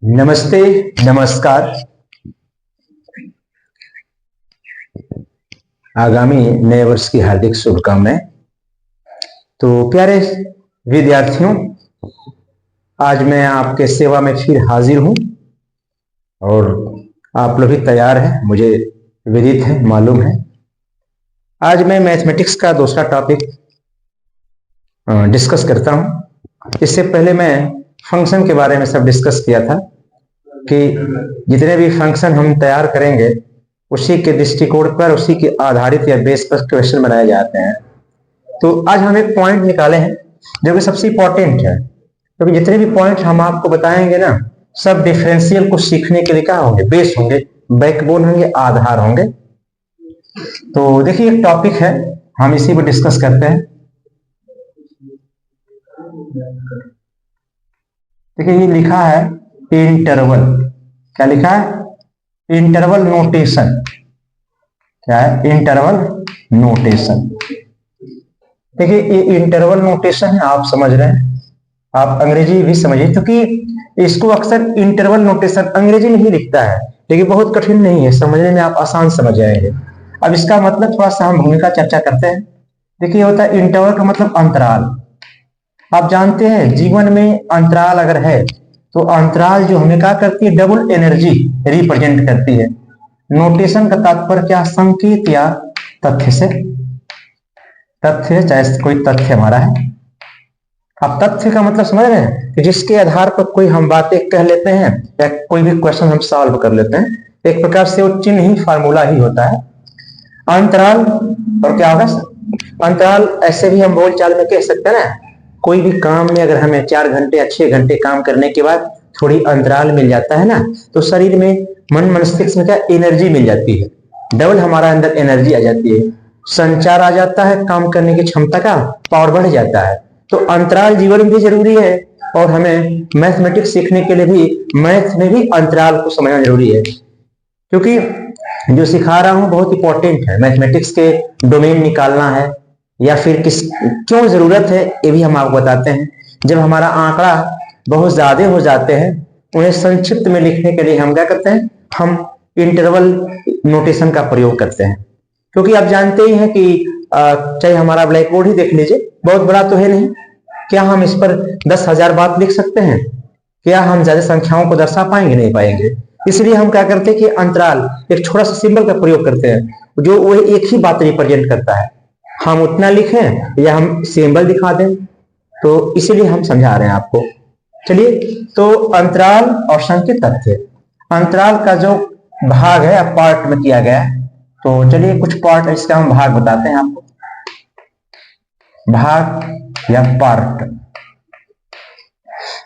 नमस्ते, नमस्कार। आगामी नए वर्ष की हार्दिक शुभकामनाएं। तो प्यारे विद्यार्थियों, आज मैं आपके सेवा में फिर हाजिर हूं और आप लोग भी तैयार हैं, मुझे विदित है, मालूम है। आज मैं मैथमेटिक्स का दूसरा टॉपिक डिस्कस करता हूं। इससे पहले मैं फंक्शन के बारे में सब डिस्कस किया था कि जितने भी फंक्शन हम तैयार करेंगे उसी के दृष्टिकोण पर, उसी के आधारित या बेस पर क्वेश्चन बनाए जाते हैं। तो आज हम एक पॉइंट निकाले हैं जो कि सबसे इंपॉर्टेंट है, क्योंकि तो जितने भी पॉइंट हम आपको बताएंगे ना, सब डिफरेंशियल को सीखने के लिए क्या होंगे, बेस होंगे, बैकबोन होंगे, आधार होंगे। तो देखिए, एक टॉपिक है, हम इसी पर डिस्कस करते हैं। देखिए, ये लिखा है इंटरवल। क्या लिखा है? Interval notation. क्या है? Interval notation. देखिए, ये इंटरवल नोटेशन है, आप समझ रहे हैं, आप अंग्रेजी भी समझिए, क्योंकि इसको अक्सर इंटरवल नोटेशन अंग्रेजी में ही लिखता है, लेकिन बहुत कठिन नहीं है, समझने में आप आसान समझ जाएंगे। अब इसका मतलब थोड़ा सा हम भूमिका चर्चा करते हैं। देखिए, होता है इंटरवल का मतलब अंतराल। आप जानते हैं जीवन में अंतराल अगर है तो अंतराल जो हमें क्या करती है, डबल एनर्जी रिप्रेजेंट करती है। नोटेशन का तात्पर्य क्या? संकेत या तथ्य से। तथ्य, चाहे कोई तथ्य हमारा है। अब तथ्य का मतलब समझ रहे हैं कि जिसके आधार पर कोई हम बातें कह लेते हैं या कोई भी क्वेश्चन हम सॉल्व कर लेते हैं, एक प्रकार से वो चिन्ह ही, फार्मूला ही होता है अंतराल। और क्या होगा? अंतराल ऐसे भी हम बोलचाल में कह सकते हैं ना, कोई भी काम में अगर हमें 4 घंटे या 6 घंटे काम करने के बाद थोड़ी अंतराल मिल जाता है ना, तो शरीर में, मन मस्तिष्क में क्या एनर्जी मिल जाती है, डबल हमारा अंदर एनर्जी आ जाती है, संचार आ जाता है, काम करने की क्षमता का पावर बढ़ जाता है। तो अंतराल जीवन में भी जरूरी है, और हमें मैथमेटिक्स सीखने के लिए भी, मैथ में भी अंतराल को समझना जरूरी है, क्योंकि जो सिखा रहा हूं बहुत इंपॉर्टेंट है। मैथमेटिक्स के डोमेन निकालना है या फिर क्यों जरूरत है, ये भी हम आपको बताते हैं। जब हमारा आंकड़ा बहुत ज्यादा हो जाते हैं, उन्हें संक्षिप्त में लिखने के लिए हम क्या करते हैं, हम इंटरवल नोटेशन का प्रयोग करते हैं। क्योंकि आप जानते ही हैं कि चाहे हमारा ब्लैक बोर्ड ही देख लीजिए, बहुत बड़ा तो है नहीं, क्या हम इस पर 10,000 बात लिख सकते हैं? क्या हम ज्यादा संख्याओं को दर्शा पाएंगे? नहीं पाएंगे। इसलिए हम क्या करते हैं कि अंतराल, एक छोटा सा सिंबल का प्रयोग करते हैं जो वो एक ही बात रिप्रेजेंट करता है। हम उतना लिखें या हम सिंबल दिखा दें, तो इसीलिए हम समझा रहे हैं आपको। चलिए, तो अंतराल और संकेत तथ्य, अंतराल का जो भाग है पार्ट में किया गया है। तो चलिए, कुछ पार्ट इसका हम भाग बताते हैं आपको, भाग या पार्ट।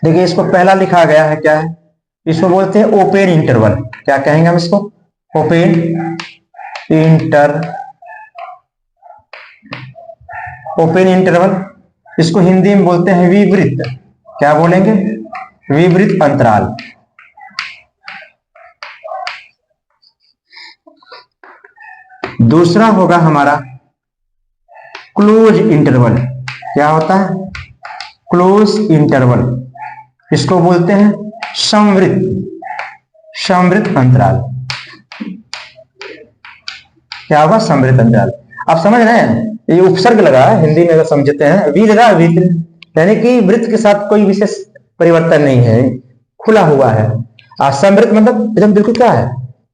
देखिए, इसको पहला लिखा गया है, क्या है? इसको बोलते हैं ओपन इंटरवल। क्या कहेंगे हम इसको? Open open interval. इसको हिंदी में बोलते हैं विवृत। क्या बोलेंगे? विवृत अंतराल। दूसरा होगा हमारा क्लोज इंटरवल। क्या होता है? Close interval. इसको बोलते हैं समवृत अंतराल। क्या होगा? समवृत अंतराल। आप समझ रहे हैं, ये उपसर्ग लगा है, हिंदी में अगर समझते हैं, वी लगा, यानी कि वृत्त के साथ कोई विशेष परिवर्तन नहीं है, खुला हुआ है। समवृत मतलब एकदम बिल्कुल क्या है,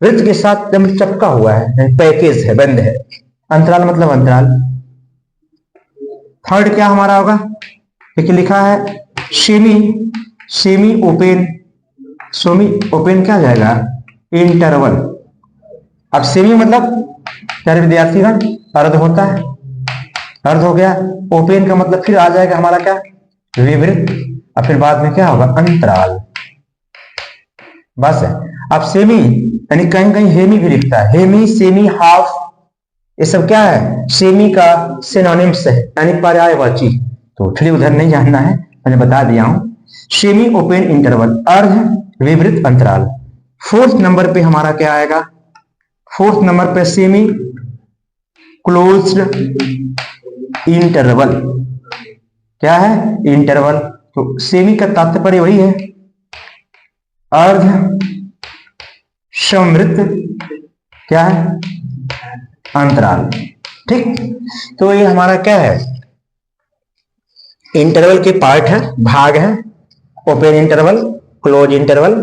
वृत्त के साथ एकदम चपका हुआ है, पैकेज है, बंद है। अंतराल मतलब अंतराल। थर्ड क्या हमारा होगा? देखिए, लिखा है सेमी ओपन क्या जाएगा? इंटरवल। अब सेमी मतलब प्यारे विद्यार्थीगण अर्ध होता है, अर्ध हो गया। ओपन का मतलब फिर आ जाएगा हमारा क्या? विवृत। और फिर बाद में क्या होगा? अंतराल। बस है। अब सेमी, यानी कहीं कहीं हेमी भी लिखता है, हेमी, सेमी, हाफ, ये सब क्या है? सेमी का सिनोनिम्स है, यानी पर्यायवाची। तो चलिए, उधर नहीं जानना है, मैंने बता दिया हूं। सेमी ओपन इंटरवल, अर्ध विवृत अंतराल। फोर्थ नंबर पे हमारा क्या आएगा? फोर्थ नंबर पे सेमी क्लोज्ड इंटरवल। क्या है? इंटरवल। तो सेमी का तात्पर्य वही है, अर्ध समृद्ध क्या है, अंतराल। ठीक, तो ये हमारा क्या है, इंटरवल के पार्ट है, भाग है, open interval, close interval,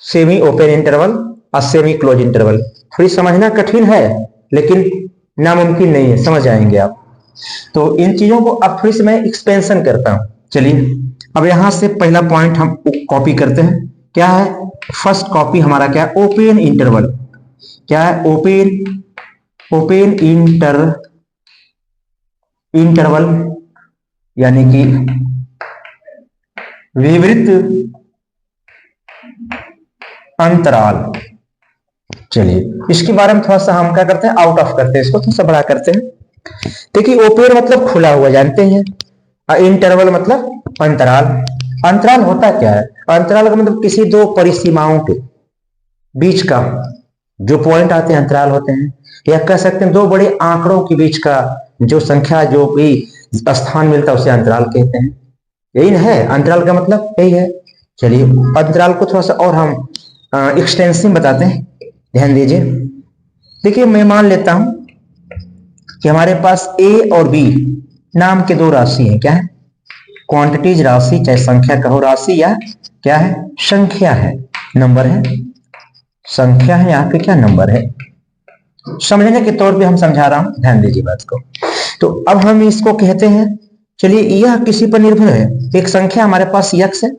semi open interval और सेमी क्लोज इंटरवल। थोड़ी समझना कठिन है लेकिन नामुमकिन नहीं है, समझ आएंगे आप। तो इन चीजों को अब थोड़ी सी मैं एक्सपेंशन करता हूं। चलिए अब यहां से पहला पॉइंट हम कॉपी करते हैं। क्या है, फर्स्ट कॉपी हमारा क्या है, ओपन इंटरवल। क्या है, ओपन इंटरवल यानी कि विवृत अंतराल। चलिए इसके बारे में थोड़ा सा हम क्या करते हैं, आउट ऑफ करते हैं, इसको थोड़ा सा बड़ा करते हैं। देखिए ओपन मतलब खुला हुआ जानते हैं, और इंटरवल मतलब अंतराल। अंतराल होता क्या है, अंतराल का मतलब किसी दो परिसीमाओं के बीच का जो पॉइंट आते हैं अंतराल होते हैं, या कह सकते हैं दो बड़े आंकड़ों के बीच का जो संख्या जो भी स्थान मिलता है उसे अंतराल कहते हैं। यही ना है अंतराल का मतलब, यही है। चलिए अंतराल को थोड़ा सा और हम एक्सटेंसिव बताते हैं, ध्यान दीजिए। देखिए मैं मान लेता हूं कि हमारे पास ए और बी नाम के दो राशि हैं। क्या है, क्वांटिटीज राशि, चाहे संख्या कहो राशि, या क्या है, संख्या है, नंबर है, संख्या है, यहाँ पे क्या नंबर है। समझने के तौर पे हम समझा रहा हूं, ध्यान दीजिए बात को। तो अब हम इसको कहते हैं, चलिए यह किसी पर निर्भर है, एक संख्या हमारे पास यक्स है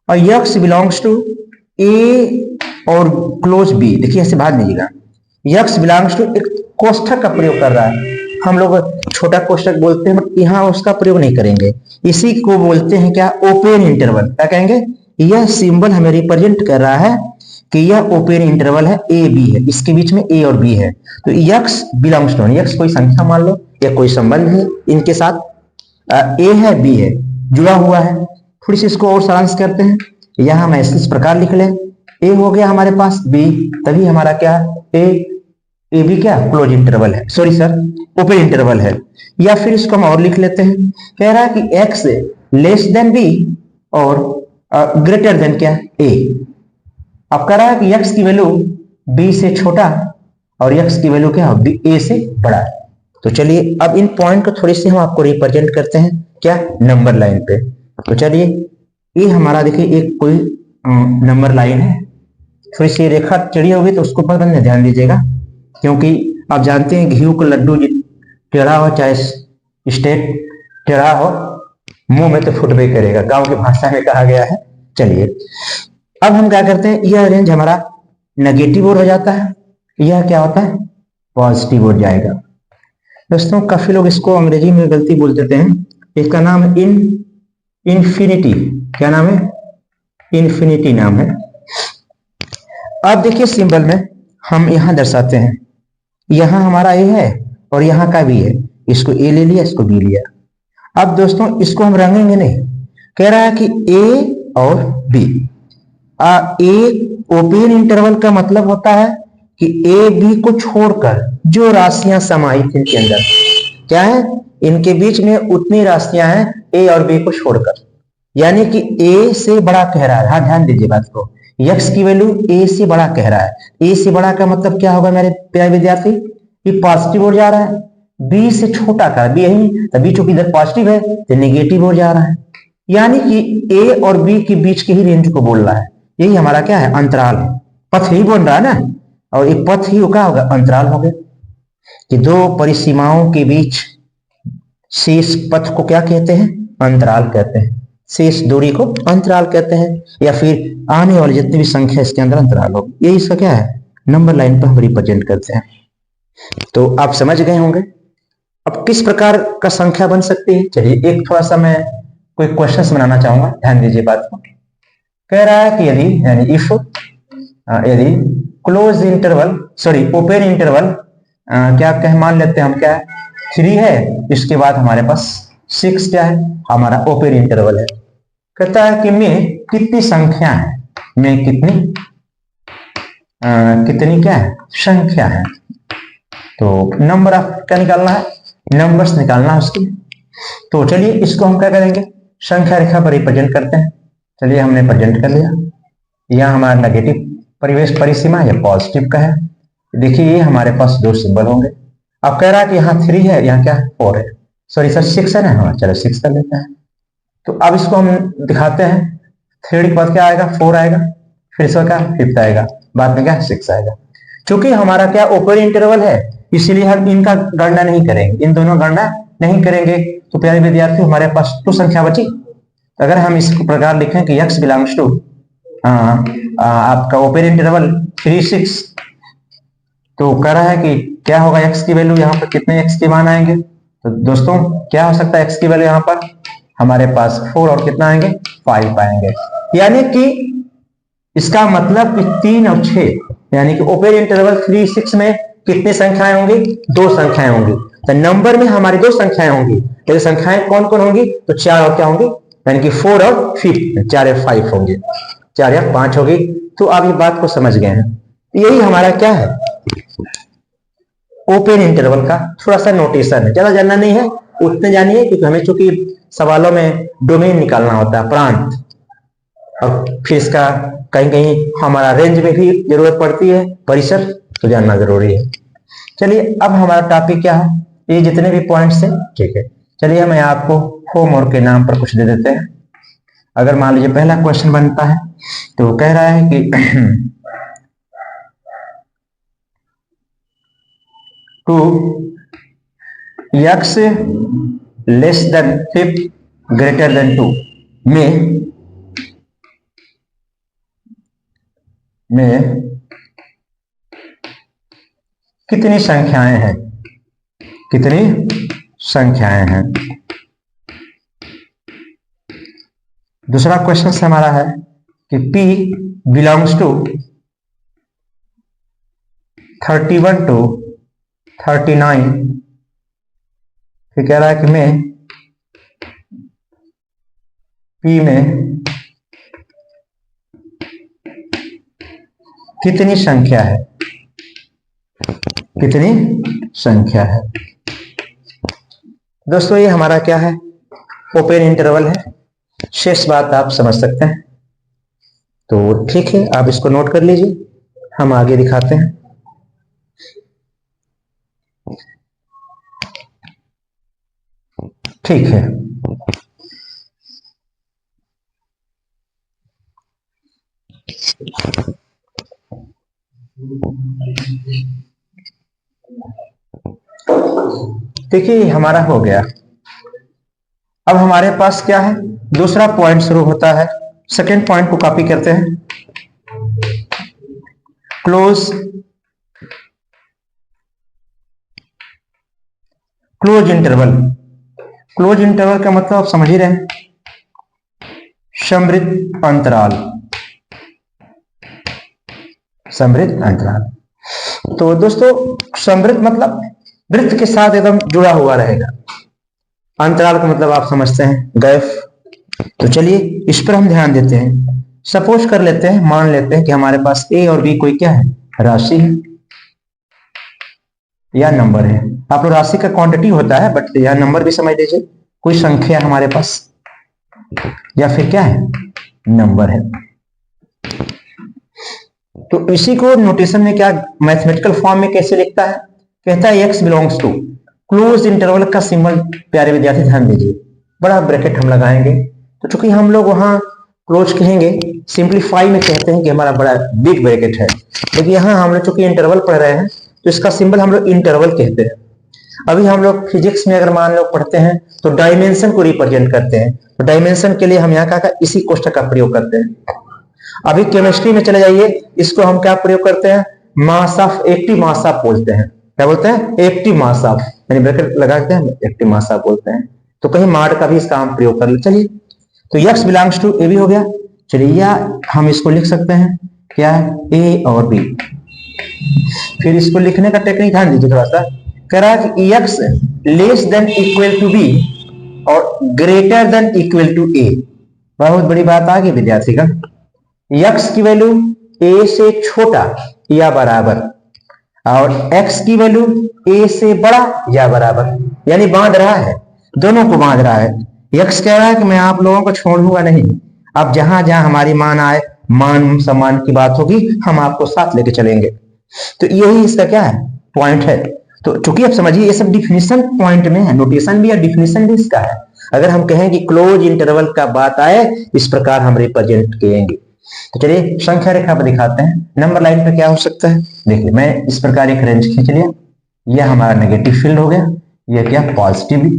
और यक्स बिलोंग्स टू ए और क्लोज बी। देखिए ऐसे भाग लीजिएगा, यक्स बिलोंग्स टू, एक कोष्ठक का प्रयोग कर रहा है। हम लोग छोटा कोष्ठक बोलते हैं बट यहाँ उसका प्रयोग नहीं करेंगे, इसी को बोलते हैं क्या, ओपन इंटरवल। क्या कहेंगे, यह सिंबल हमें रिप्रेजेंट कर रहा है कि यह ओपन इंटरवल है, ए बी है, इसके बीच में ए और बी है। तो यक्स बिलोंग्स टू, यक्स कोई संख्या मान लो या कोई संबंध है इनके साथ, ए है बी है, जुड़ा हुआ है। थोड़ी सी इसको और सारांश करते हैं, यहां हम इस प्रकार लिख लें, ए हो गया हमारे पास बी, तभी हमारा क्या ए बी क्या क्लोज इंटरवल है, सॉरी सर ओपन इंटरवल है। या फिर इसको हम और लिख लेते हैं, कह रहा है कि एक्स लेस देन बी और ग्रेटर देन क्या ए। अब कह रहा है कि एक्स की वैल्यू बी से छोटा और एक्स की वैल्यू क्या है, ए से बड़ा है। तो चलिए अब इन पॉइंट को थोड़ी सी हम आपको रिप्रेजेंट करते हैं क्या, नंबर लाइन पे। तो चलिए ये हमारा देखिए एक कोई नंबर लाइन है, थोड़ी सी रेखा चढ़ी होगी तो उसको पर ध्यान दीजिएगा, क्योंकि आप जानते हैं घी को लड्डू टेढ़ा हो चाहे स्टेट टेढ़ा हो, मुंह में तो फुटबे करेगा, गांव की भाषा में कहा गया है। चलिए अब हम क्या करते हैं, यह रेंज हमारा नेगेटिव ओर हो जाता है, यह क्या होता है, पॉजिटिव ओर जाएगा। दोस्तों काफी लोग इसको अंग्रेजी में गलती बोल देते हैं, इसका नाम है इन्फिनिटी। क्या नाम है, इन्फिनिटी नाम है। अब देखिए सिंबल में हम यहां दर्शाते हैं, यहां हमारा ए है और यहां का बी है, इसको ए ले लिया, इसको बी लिया। अब दोस्तों इसको हम रंगेंगे नहीं, कह रहा है कि ए और बी। ए ओपन इंटरवल का मतलब होता है कि ए बी को छोड़कर जो राशियां समाहित इनके अंदर क्या है, इनके बीच में उतनी राशियां हैं ए और बी को छोड़कर, यानी कि ए से बड़ा कह रहा है। हाँ ध्यान दीजिए बात को, यक्स की वैल्यू ए से बड़ा कह रहा है, ए से बड़ा का मतलब क्या होगा मेरे प्यारे विद्यार्थी, ये पॉजिटिव हो जा रहा है। बी से छोटा का, बी यही तभी चूंकि इधर पॉजिटिव है तो नेगेटिव हो जा रहा है, यानी कि ए और बी के बीच के ही रेंज को बोल रहा है। यही हमारा क्या है, अंतराल है, पथ ही बोल रहा है ना, और एक पथ ही क्या होगा, अंतराल हो गया। कि दो परिसीमाओं के बीच शेष पथ को क्या कहते हैं, अंतराल कहते हैं, शेष दूरी को अंतराल कहते हैं, या फिर आने वाली जितनी भी संख्या इसके अंदर अंतराल हो, ये इसका क्या है, नंबर लाइन पर हम रिप्रेजेंट करते हैं। तो आप समझ गए होंगे अब किस प्रकार का संख्या बन सकती है। चलिए एक थोड़ा सा मैं कोई क्वेश्चन बनाना चाहूंगा, ध्यान दीजिए बात को। कह रहा है कि यदि यानी इफ यदि close interval sorry open interval क्या कह मान लेते हैं हम, क्या है 3 है, इसके बाद हमारे पास 6 क्या है, हमारा ओपन इंटरवल है। कहता है कि में कितनी संख्या है, में कितनी क्या है, संख्या है। तो नंबर ऑफ क्या निकालना है, नंबर्स निकालना है उसकी। तो चलिए इसको हम क्या करेंगे, संख्या रेखा पर रिप्रेजेंट करते हैं। चलिए हमने प्रेजेंट कर लिया, यह हमारा नेगेटिव परिवेश परिसीमा या पॉजिटिव का है। देखिए ये हमारे पास दो सिंबल होंगे। अब कह रहा है कि यहाँ 3 है, यहाँ क्या है 4 है, सॉरी सर 6 है ना, हाँ चलो 6 कर लेते हैं। तो अब इसको हम दिखाते हैं। 3 के बाद क्या आएगा 4 आएगा, फिर इसका क्या 5 आएगा, बाद में क्या 6 आएगा। क्योंकि हमारा क्या ओपन इंटरवल है इसीलिए हम इनका गणना नहीं करेंगे, इन दोनों गणना नहीं करेंगे। तो प्यारे विद्यार्थी हमारे पास 2 संख्या बची। अगर हम इस प्रकार लिखें कि x बिलोंग्स टू आपका ओपन इंटरवल 3 6, तो कह रहा है कि क्या होगा x की वैल्यू, यहाँ पर कितने x के मान आएंगे। तो दोस्तों क्या हो सकता है x की वैल्यू, यहाँ पर हमारे पास 4 और कितना आएंगे 5 आएंगे। यानी कि इसका मतलब कि 3 और 6, यानी कि ओपन इंटरवल 3 6 में कितनी संख्याएं होंगी 2 संख्याएं होंगी। तो नंबर में हमारी 2 संख्याएं होंगी, यदि संख्याएं कौन कौन होंगी तो 4 और क्या होंगी, यानी कि 4 और 5, 4 या 5 होंगे, 4 या 5 होगी। तो आप ये बात को समझ गए हैं। यही हमारा क्या है ओपन इंटरवल का थोड़ा सा नोटेशन है, ज्यादा जानना नहीं है, उतने जानिए क्योंकि हमें चूंकि सवालों में डोमेन निकालना होता है, प्रांत, और फिर इसका कहीं कहीं हमारा रेंज में भी जरूरत पड़ती है, परिसर, तो जानना जरूरी है। चलिए अब हमारा टॉपिक क्या है, ये जितने भी पॉइंट्स हैं ठीक है। चलिए मैं आपको होमवर्क के नाम पर कुछ दे देते हैं। अगर मान लीजिए पहला क्वेश्चन बनता है तो कह रहा है कि two x less than 5 greater than 2 में कितनी संख्याएं हैं, कितनी संख्याएं हैं। दूसरा क्वेश्चन से हमारा है कि p बिलोंग्स टू 31 to 39, फिर कह रहा है कि मैं p में कितनी संख्या है, कितनी संख्या है। दोस्तों ये हमारा क्या है ओपन इंटरवल है, शेष बात आप समझ सकते हैं। तो ठीक है आप इसको नोट कर लीजिए, हम आगे दिखाते हैं। ठीक है देखिए हमारा हो गया। अब हमारे पास क्या है दूसरा पॉइंट शुरू होता है। सेकेंड पॉइंट को कॉपी करते हैं। क्लोज इंटरवल, क्लोज इंटरवल का मतलब आप समझ ही रहे हैं, समृद्ध अंतराल, समृद्ध अंतराल। तो दोस्तों समृद्ध मतलब वृत्त के साथ एकदम जुड़ा हुआ रहेगा, अंतराल का मतलब आप समझते हैं गैप। तो चलिए इस पर हम ध्यान देते हैं। सपोज कर लेते हैं, मान लेते हैं कि हमारे पास ए और बी कोई क्या है राशि है या नंबर है। आप लोग राशि का क्वांटिटी होता है बट यह नंबर भी समझ लीजिए, कोई संख्या हमारे पास या फिर क्या है नंबर है। तो इसी को नोटेशन में क्या मैथमेटिकल फॉर्म में कैसे लिखता है, कहता है x belongs to close interval का सिंबल। प्यारे विद्यार्थी ध्यान दीजिए, बड़ा ब्रैकेट हम लगाएंगे। तो चूंकि हम लोग वहां क्लोज कहेंगे, सिंपलीफाई में कहते हैं कि हमारा बड़ा बिग ब्रैकेट है, लेकिन यहाँ हम लोग चूंकि इंटरवल पढ़ रहे हैं तो इसका सिंबल हम लोग इंटरवल कहते हैं। अभी हम लोग फिजिक्स में अगर मान लो पढ़ते हैं तो डायमेंशन को रिप्रेजेंट करते हैं, तो डायमेंशन के लिए हम यहाँ का इसी कोष्ठक का प्रयोग करते हैं। अभी केमिस्ट्री में चले जाइए, इसको हम क्या प्रयोग करते हैं mass of, active mass of बोलते हैं। क्या बोलते हैं एक्टिव मास ऑफ, यानी ब्रैकेट लगाते हैं एक्टिव मास ऑफ बोलते हैं। तो कहीं मार का भी इसका हम प्रयोग कर ले। चलिए तो x बिलोंग्स टू ए भी हो गया। चलिए या हम इसको लिख सकते हैं क्या ए और बी। फिर इसको लिखने का टेक्निक ध्यान दीजिए थोड़ा सा। कह रहा है कि x less than equal to b और greater than equal to a. बहुत बड़ी बात आ गई विद्यार्थी का, x की वैल्यू a से छोटा या बराबर और x की वैल्यू a से बड़ा या बराबर, यानी बांध रहा है, दोनों को बांध रहा है। x कह रहा है कि मैं आप लोगों को छोड़ूंगा नहीं, अब जहां जहां हमारी मान आए मान सम्मान की बात होगी, हम आपको साथ लेके चलेंगे। तो यही इसका क्या है, पॉइंट है। तो चूंकि आप समझिए ये सब डिफिनीशन पॉइंट में है, नोटेशन भी और डिफिनीशन भी इसका है। अगर हम कहें कि क्लोज इंटरवल का बात आए, इस प्रकार हम रिप्रेजेंट करेंगे। तो चलिए संख्या रेखा पर दिखाते हैं, नंबर लाइन पे क्या हो सकता है। देखिए मैं इस प्रकार एक रेंज खींच लिया, यह हमारा नेगेटिव फील्ड हो गया, यह क्या पॉजिटिव।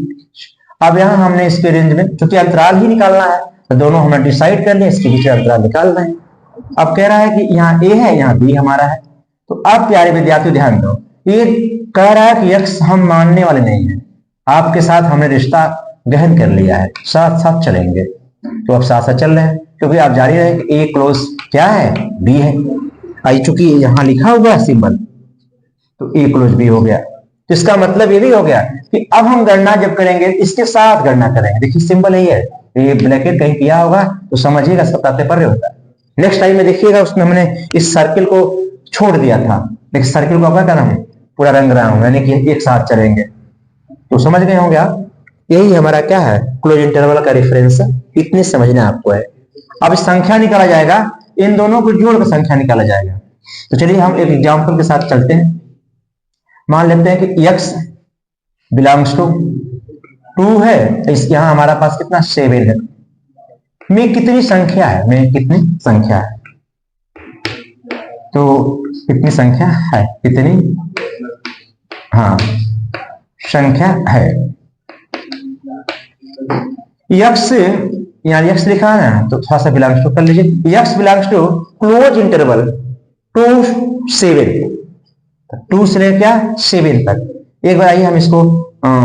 अब यहाँ हमने इसके रेंज में चूंकि अंतराल ही निकालना है, तो दोनों हमने डिसाइड कर लिया, इसके बीच अंतराल निकाल रहे हैं। अब कह रहा है कि यहाँ ए है, यहाँ बी हमारा है। तो अब प्यारे विद्यार्थी ध्यान दो, ये कह रहा है कि यक्स हम मानने वाले नहीं है, आपके साथ हमने रिश्ता गहन कर लिया है, साथ साथ चलेंगे। तो अब साथ साथ चल रहे हैं, क्योंकि आप जारी रहे कि ए क्लोज क्या है, बी है। आई चूंकि यहाँ लिखा हुआ है सिंबल, तो ए क्लोज बी हो गया। तो इसका मतलब ये भी हो गया कि अब हम गणना जब करेंगे इसके साथ गणना करेंगे। देखिए सिंबल यही है, ये ब्रैकेट कहीं किया होगा तो समझिएगा, इसका तात्पर्य होता है। नेक्स्ट टाइम में देखिएगा उसमें हमने इस सर्किल को छोड़ दिया था, लेकिन सर्किल को अब क्या नाम पूरा रंग रहा हूं, यानी कि एक साथ चलेंगे। तो समझ गए होंगे आप, यही हमारा क्या है, क्लोज इंटरवल का रेफरेंस, इतनी समझना आपको है। अब संख्या निकाला जाएगा, इन दोनों को जोड़कर संख्या निकाला जाएगा। तो चलिए हम एक एग्जांपल के साथ चलते हैं। मान लेते हैं कि x बिलोंग्स टू 2 है, तो इस यहां हमारा पास कितना 7 है। में कितनी संख्या है, में कितनी संख्या है, तो कितनी संख्या है, कितनी हाँ संख्या है। x यहाँ x लिखा है ना, तो थोड़ा सा बिलोंग्स टू कर लीजिए। x belongs to close interval 2 7, 2 से लेकर क्या 7 तक। एक बार आइए हम इसको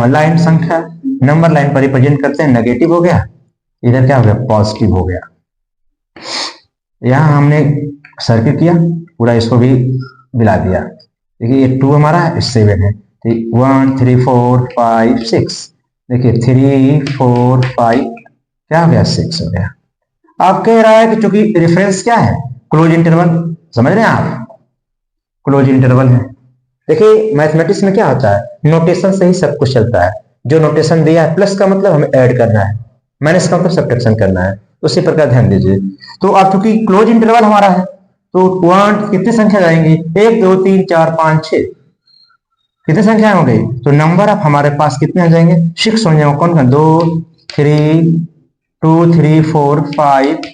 लाइन संख्या नंबर लाइन पर रिप्रेजेंट करते हैं। नेगेटिव हो गया, इधर क्या हो गया, पॉजिटिव हो गया। यहां हमने सर्किल किया पूरा, इसको भी मिला दिया। देखिए ये 2 हमारा है, 7 है, 1 3 4 5 6। देखिए 3 4 5 क्या हो गया, 6 हो गया। आप कह रहा है कि चूंकि रेफरेंस क्या है, क्लोज इंटरवल, समझ रहे हैं आप, क्लोज इंटरवल है। देखिए मैथमेटिक्स में क्या होता है, नोटेशन से ही सब कुछ चलता है। जो नोटेशन दिया है, प्लस का मतलब हमें ऐड करना है, माइनस का मतलब सब्ट्रैक्शन करना है, उसी प्रकार ध्यान दीजिए। तो अब चूंकि क्लोज इंटरवल हमारा है, तो 1 कितनी संख्या जाएंगी, 1 2 3 4 5 6, कितनी संख्या हो गई। तो नंबर ऑफ हमारे पास कितने आ जाएंगे, 6 हो जाएंगे। कौन कौन, 2 3 2 3 4 5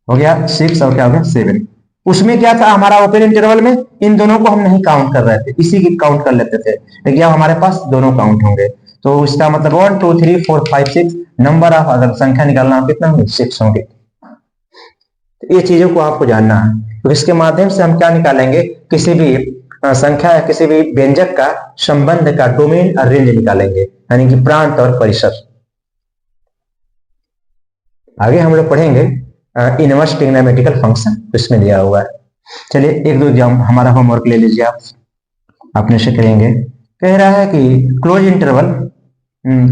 हो गया 6, और क्या हो गया 7। उसमें क्या था हमारा ओपन इंटरवल में, इन दोनों को हम नहीं काउंट कर रहे थे, इसी की काउंट कर लेते थे, लेकिन अब हमारे पास दोनों काउंट होंगे। तो इसका मतलब 1 2 3 4 5 6 नंबर ऑफ, अगर संख्या निकालना हो कितना होंगे, 6 होंगे। तो ये चीजों को आपको जानना है। तो इसके माध्यम से हम क्या निकालेंगे, किसी भी संख्या या किसी भी व्यंजक का संबंध का डोमेन और रेंज निकालेंगे, यानी कि प्रांत और परिसर। आगे हम लोग पढ़ेंगे इनवर्स ट्रिग्नोमेट्रिकल फंक्शन, इसमें दिया हुआ है। चलिए एक दो एग्जाम हमारा होमवर्क ले लीजिए आप, अपने से करेंगे। कह रहा है कि क्लोज इंटरवल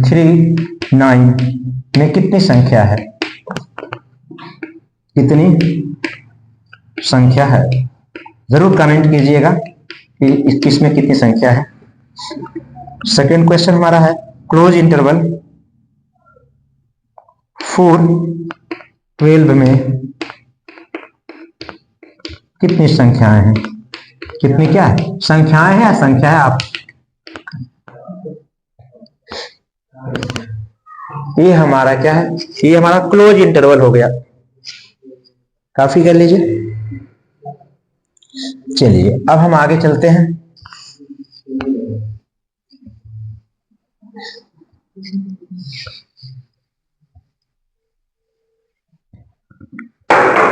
3 9 में कितनी संख्या है, कितनी संख्या है, जरूर कमेंट कीजिएगा कि इस में कितनी संख्या है। सेकेंड क्वेश्चन हमारा है क्लोज इंटरवल 4 12 में कितनी संख्याएं हैं, कितनी क्या है, संख्याएं हैं, संख्या है आप। ये हमारा क्या है, ये हमारा क्लोज इंटरवल हो गया। काफी कर लीजिए। चलिए अब हम आगे चलते हैं।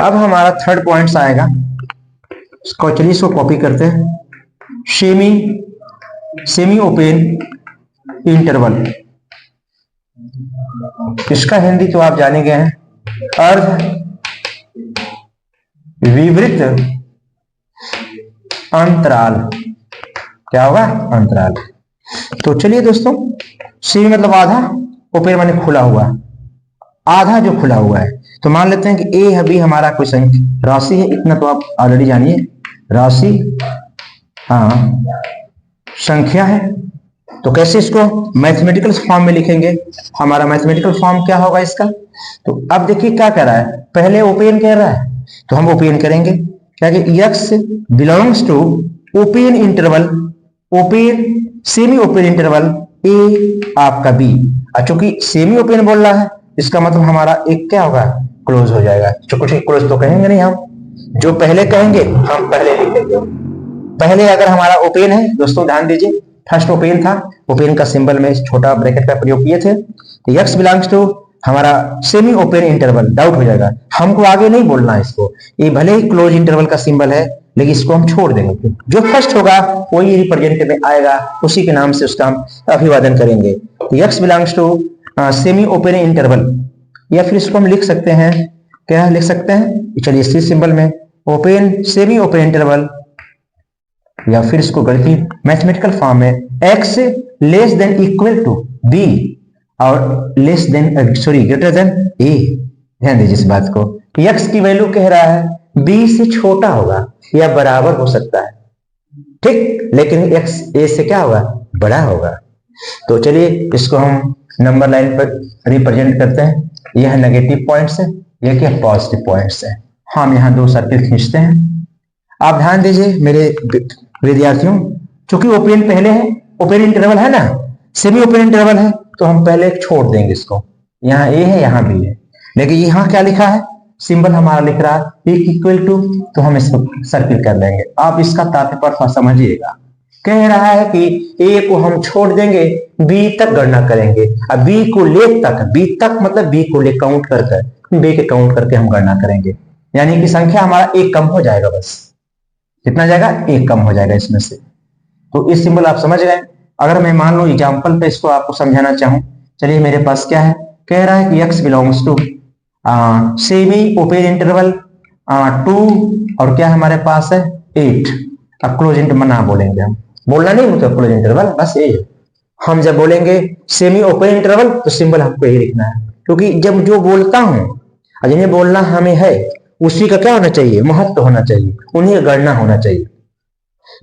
अब हमारा थर्ड पॉइंट्स आएगा, चलिए इसको कॉपी करते हैं। सेमी ओपन इंटरवल, इसका हिंदी तो आप जाने गए हैं, अर्ध विवृत अंतराल। क्या होगा, अंतराल। तो चलिए दोस्तों, सेमी मतलब आधा, ओपन माने खुला हुआ, आधा जो खुला हुआ है। तो मान लेते हैं कि ए है, बी हमारा कोई संख्या राशि है, इतना तो आप ऑलरेडी जानिए, राशि हाँ संख्या है। तो कैसे इसको मैथमेटिकल फॉर्म में लिखेंगे, हमारा मैथमेटिकल फॉर्म क्या होगा इसका। तो अब देखिए क्या कह रहा है, पहले ओपन कह रहा है, तो हम ओपन करेंगे क्या कि x belongs to open interval, open semi open interval A आपका बी। और चूंकि सेमी ओपन बोल रहा है इसका मतलब हमारा एक क्या होगा, क्लोज हो जाएगा। चूंकि क्लोज तो कहेंगे नहीं हम, जो पहले कहेंगे हम पहले लिख देंगे। पहले अगर हमारा ओपन है दोस्तों, ध्यान दीजिए, फर्स्ट ओपन था, ओपन का सिंबल में छोटा ब्रैकेट का प्रयोग किए थे, तो x बिलोंग्स टू हमारा सेमी ओपन इंटरवल, डाउट हो जाएगा, हमको आगे नहीं बोलना है इसको, ये भले ही क्लोज इंटरवल का सिंबल है लेकिन इसको हम छोड़ देंगे, जो फर्स्ट होगा वही रिप्रेजेंट में आएगा, उसी के नाम से उसका हम अभिवादन करेंगे। तो x belongs to semi open interval, या फिर इसको हम लिख सकते हैं, क्या लिख सकते हैं, चलिए इसी सिंबल में ओपन सेमी ओपन इंटरवल, या फिर इसको गणितीय मैथमेटिकल फॉर्म में x less than equal to b और less than sorry greater than a। ध्यान दीजिए इस बात को, x की वैल्यू कह रहा है b से छोटा होगा या बराबर हो सकता है, ठीक, लेकिन x a से क्या होगा, बड़ा होगा। तो चलिए इसको हम नंबर लाइन पर रिप्रेजेंट करते हैं, यह नेगेटिव पॉइंट्स है, यह क्या पॉजिटिव पॉइंट्स है। हम यहाँ दो सर्किल खींचते हैं। आप ध्यान दीजिए मेरे विद्यार्थियों, चूंकि ओपन पहले है, ओपन इंटरवल है ना, सेमी ओपन इंटरवल है, तो हम पहले छोड़ देंगे इसको, यहाँ ए है यहाँ बी है, लेकिन यहाँ क्या लिखा है, सिंबल हमारा लिख रहा है एक इक्वल टू, तो हम इसको सर्किल कर लेंगे। आप इसका तात्पर्य समझिएगा, कह रहा है कि ए को हम छोड़ देंगे, बी तक गणना करेंगे, अब बी को ले तक, बी तक मतलब बी को ले काउंट कर बी के काउंट करके हम गणना करेंगे, यानी कि संख्या हमारा एक कम हो जाएगा, बस कितना जाएगा, एक कम हो जाएगा इसमें से। तो इस सिंबल आप समझ गए। अगर मैं मान लो एग्जांपल पे इसको आपको समझाना चाहूं, चलिए मेरे पास क्या है, कह रहा है कि x belongs to semi open interval 2 और क्या हमारे पास है 8। अब क्लोज इंटरवल ना बोलेंगे, हम बोलना नहीं मतलब क्लोज इंटरवल, बस ये हम जब बोलेंगे सेमी ओपन इंटरवल तो सिंबल हमको यही लिखना है, क्योंकि जब जो बोलता हूं और जिन्हें बोलना हमें है उसी का क्या होना चाहिए, महत्व होना चाहिए, उन्हीं का गणना होना चाहिए,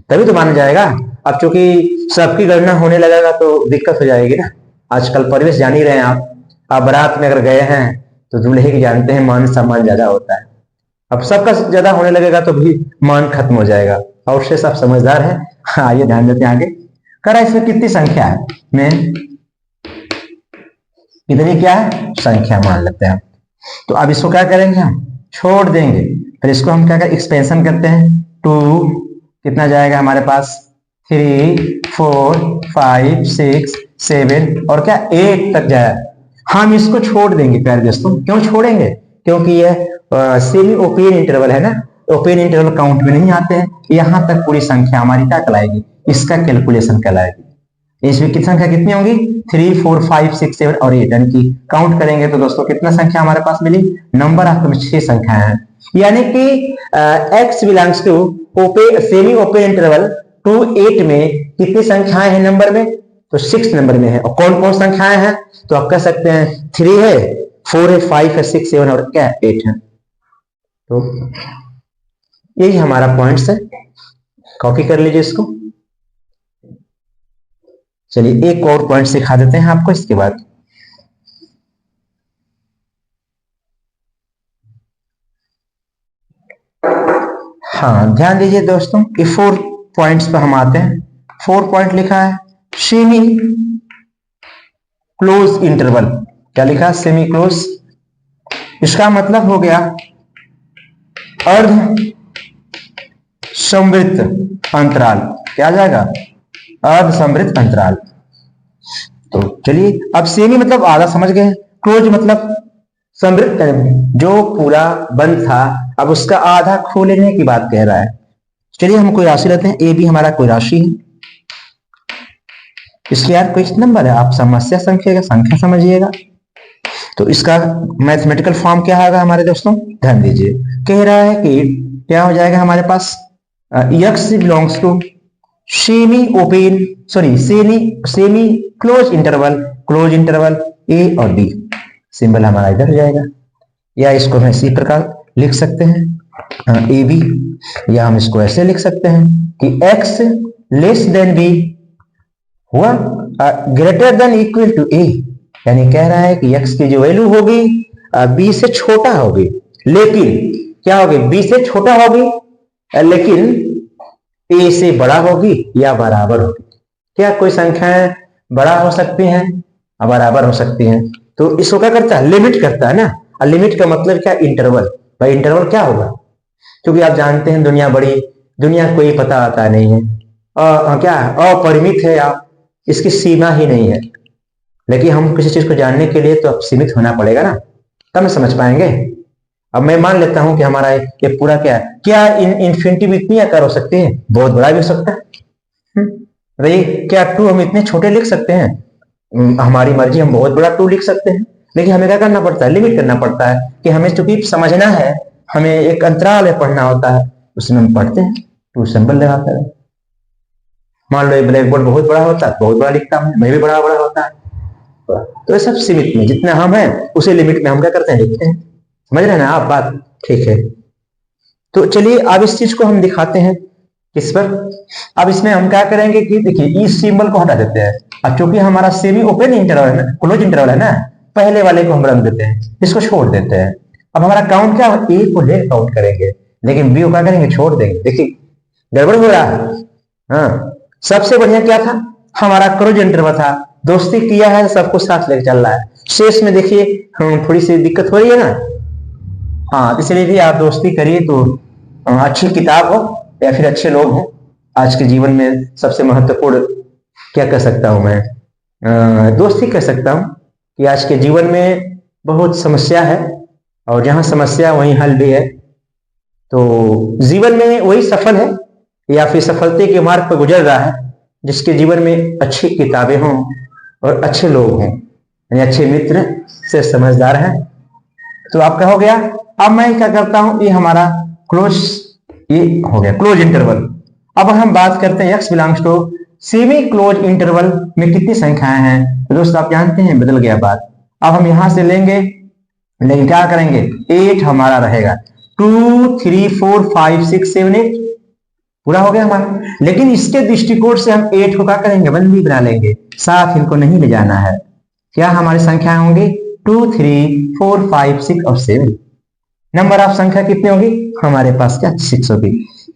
तभी तो माना जाएगा। अब चूंकि सबकी गणना होने लगेगा तो दिक्कत हो जाएगी ना। आजकल परिवेश जान ही रहे हैं आप बारात में अगर गए हैं तो दूल्हे की जानते हैं मान सम्मान ज्यादा होता है, अब सबका ज्यादा होने लगेगा तो भी मान खत्म हो जाएगा, और से सब समझदार है। आइए ध्यान देते हैं आगे, करा इसमें कितनी संख्या है, में कितनी क्या है संख्या मान लेते हैं। तो अब इसको क्या करेंगे, हम छोड़ देंगे, फिर इसको हम क्या करें, एक्सपेंशन करते हैं, 2 कितना जाएगा हमारे पास, 3 4 5 6 7 और क्या 8 तक जाए। हम इसको छोड़ देंगे प्यारे दोस्तों, क्यों छोड़ेंगे, क्योंकि यह सेमी ओपन इंटरवल है ना, ओपन इंटरवल काउंट में नहीं आते हैं, यहां तक पूरी संख्या हमारी क्या कहलाएगी, इसका कैलकुलेशन कहलाएगी। इसमें कितनी संख्या कितनी होंगी, 3 4 5 6 7 और 8, यानी कि काउंट करेंगे तो दोस्तों कितना संख्या हमारे पास मिली, नंबर ऑफ 6 संख्याएं हैं, यानी कि x belongs to semi open interval 2 8 में कितनी संख्याएं हैं नंबर में, तो 6 नंबर में है। और कौन कौन संख्याएं हैं, तो आप कह सकते हैं 3 है, 4 है, 5 है, 6 7 और क्या 8 है। तो यही हमारा पॉइंट्स है, कॉपी कर लीजिए इसको। चलिए एक और पॉइंट सिखा देते हैं आपको इसके बाद। हाँ ध्यान दीजिए दोस्तों, ये 4 पॉइंट्स पर हम आते हैं। 4 पॉइंट लिखा है सेमी क्लोज इंटरवल, क्या लिखा है, सेमी क्लोज, इसका मतलब हो गया अर्ध समवृत्त अंतराल, क्या जाएगा, अर्ध समवृत्त अंतराल। तो चलिए अब सेमी मतलब आधा समझ गए, क्लोज मतलब समृद्ध, जो पूरा बंद था अब उसका आधा खोलने की बात कह रहा है। चलिए हम कोई राशि लेते हैं, ए बी हमारा कोई राशि है, इसलिए यार कोई नंबर है, आप समस्या संख्या समझिएगा। तो इसका मैथमेटिकल फॉर्म क्या होगा हमारे दोस्तों, ध्यान दीजिए, कह रहा है कि क्या हो जाएगा हमारे पास, x belongs to semi open semi close interval A और बी, सिंबल हमारा इधर हो जाएगा, या इसको हम इसी प्रकार लिख सकते हैं ए बी, या हम इसको ऐसे लिख सकते हैं कि x लेस देन बी हुआ ग्रेटर देन इक्वल टू ए, यानी कह रहा है कि x की जो वैल्यू होगी b से छोटा होगी, लेकिन क्या होगी, बी से छोटा होगी लेकिन ए से बड़ा होगी या बराबर होगी। क्या कोई संख्याएं बड़ा हो सकती हैं और बराबर हो सकती हैं, तो इसको क्या करता है, लिमिट करता है ना। और लिमिट का मतलब क्या, इंटरवल। भाई इंटरवल क्या होगा, क्योंकि आप जानते हैं दुनिया बड़ी, दुनिया कोई पता आता नहीं है, क्या अपरिमित है, आप इसकी सीमा ही नहीं है। लेकिन हम किसी चीज को जानने के लिए तो अब सीमित होना पड़ेगा ना, तब हम समझ पाएंगे। अब मैं मान लेता हूं कि हमारा ये पूरा क्या इन्फिनिटी भी इतनी आकार हो सकती है, बहुत बड़ा भी हो सकता है। भाई क्या टू हम इतने छोटे लिख सकते हैं, हमारी मर्जी, हम बहुत बड़ा टू लिख सकते हैं। लेकिन हमें क्या करना पड़ता है, लिमिट करना पड़ता है कि हमें चूंकि समझना है, हमें एक अंतराल में पढ़ना होता है, उसमें हम पढ़ते हैं, टू सिंबल लगाते हैं। मान लो ब्लैक बोर्ड बहुत बड़ा होता है, बहुत बड़ा लिखता हूं, मैं भी बड़ा बड़ा होता है। तो ये सब सीमित में, जितना हम हैं उसी लिमिट में हम क्या करते हैं, लिखते हैं। समझ रहे हैं ना आप बात, ठीक है। तो चलिए अब इस चीज को हम दिखाते हैं किस पर। अब इसमें हम क्या करेंगे कि देखिए इस सिंबल को हटा देते हैं, अब चूंकि हमारा सेमी ओपन इंटरवल है ना, क्लोज इंटरवल है ना, पहले वाले को हम रख देते हैं, इसको छोड़ देते हैं। अब हमारा काउंट क्या, ए को ले काउंट करेंगे, लेकिन बी को क्या करेंगे, छोड़ देंगे। देखिए गड़बड़ हो रहा है। हाँ, सबसे बढ़िया क्या था, हमारा क्लोज इंटरवल था, दोस्ती किया है, सबको साथ लेकर चल रहा है। शेष में देखिए थोड़ी सी दिक्कत हो रही है ना, हाँ, इसलिए भी आप दोस्ती करिए तो अच्छी किताब हो या फिर अच्छे लोग हो। आज के जीवन में सबसे महत्वपूर्ण क्या कह सकता हूं मैं, दोस्ती कह सकता हूं कि आज के जीवन में बहुत समस्या है, और जहां समस्या वहीं हल भी है। तो जीवन में वही सफल है या फिर सफलते के मार्ग पर गुजर रहा है जिसके जीवन में अच्छी किताबें हों और अच्छे लोग हों, यानी अच्छे मित्र से समझदार हैं। तो आपका हो गया। अब मैं क्या करता हूं, ये हमारा क्लोज, ये हो गया क्लोज इंटरवल। अब हम बात करते हैं x belongs to semi close interval में कितनी संख्याएं हैं। तो दोस्त आप जानते हैं बदल गया बात। अब हम यहां से लेंगे, लेकिन क्या करेंगे, 8 हमारा रहेगा, 2 3 4 5 6 7 8 पूरा हो गया हमारा। लेकिन इसके दृष्टिकोण से हम 8 को क्या करेंगे, 1 भी बना लेंगे, साथ इनको नहीं ले जाना है। क्या हमारी संख्याएं होंगी, 2 3 4 5 6 और 7। नंबर ऑफ संख्या कितनी होगी हमारे पास, क्या 6 होगी।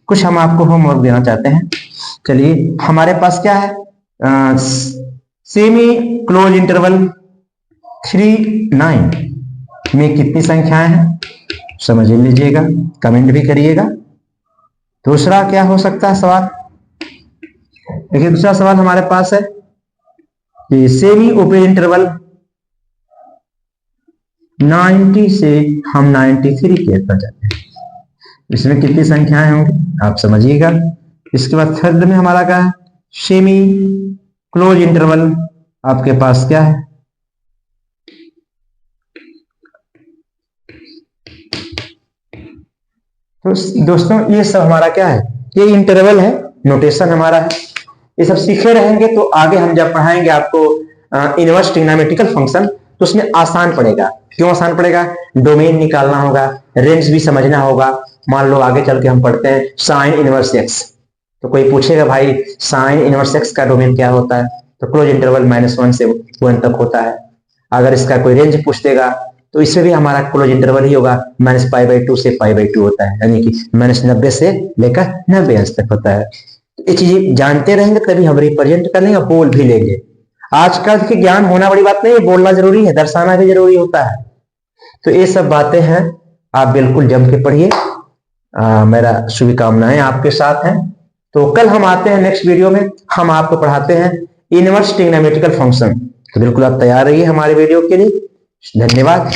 कुछ हम आपको होमवर्क देना चाहते हैं। चलिए हमारे पास क्या है, सेमी क्लोज इंटरवल 3 9 में कितनी संख्याएं हैं समझ लीजिएगा, कमेंट भी करिएगा। दूसरा क्या हो सकता है सवाल, देखिए दूसरा सवाल हमारे पास है कि सेमी ओपन इंटरवल 90 से हम 93 के पर जाते हैं, इसमें कितनी संख्याएं होंगी आप समझिएगा। इसके बाद थर्ड में हमारा क्या है, सेमी क्लोज इंटरवल आपके पास क्या है, तो दोस्तों ये सब हमारा क्या है, ये इंटरवल है, नोटेशन हमारा है। ये सब सीखे रहेंगे तो आगे हम जब पढ़ाएंगे आपको इनवर्स ट्रिग्नोमेट्रिकल फंक्शन, तो उसमें आसान पड़ेगा। क्यों आसान पड़ेगा, डोमेन निकालना होगा, रेंज भी समझना होगा। मान लो आगे चल के हम पढ़ते हैं साइन इनवर्स एक्स, तो कोई पूछेगा भाई साइन इनवर्स एक्स का डोमेन क्या होता है, तो क्लोज इंटरवल -1 से 1 तक होता है। अगर इसका कोई रेंज पूछ देगा तो इसमें भी हमारा क्लोज इंटरवल ही होगा, -π/2 से π/2 होता है, यानी कि -90 से लेकर 90 अंश तक होता है। तो ये चीजें जानते रहेंगे तभी हम रिप्रेजेंट कर लेंगे, बोल भी लेंगे। आजकल के ज्ञान होना बड़ी बात नहीं है, बोलना जरूरी है, दर्शाना भी जरूरी होता है। तो ये सब बातें हैं, आप बिल्कुल जम के पढ़िए। मेरा शुभकामनाएं आपके साथ हैं। तो कल हम आते हैं नेक्स्ट वीडियो में, हम आपको पढ़ाते हैं इनवर्स ट्रिग्नोमेट्रिकल फंक्शन। तो बिल्कुल आप तैयार रहिए हमारे वीडियो के लिए। धन्यवाद।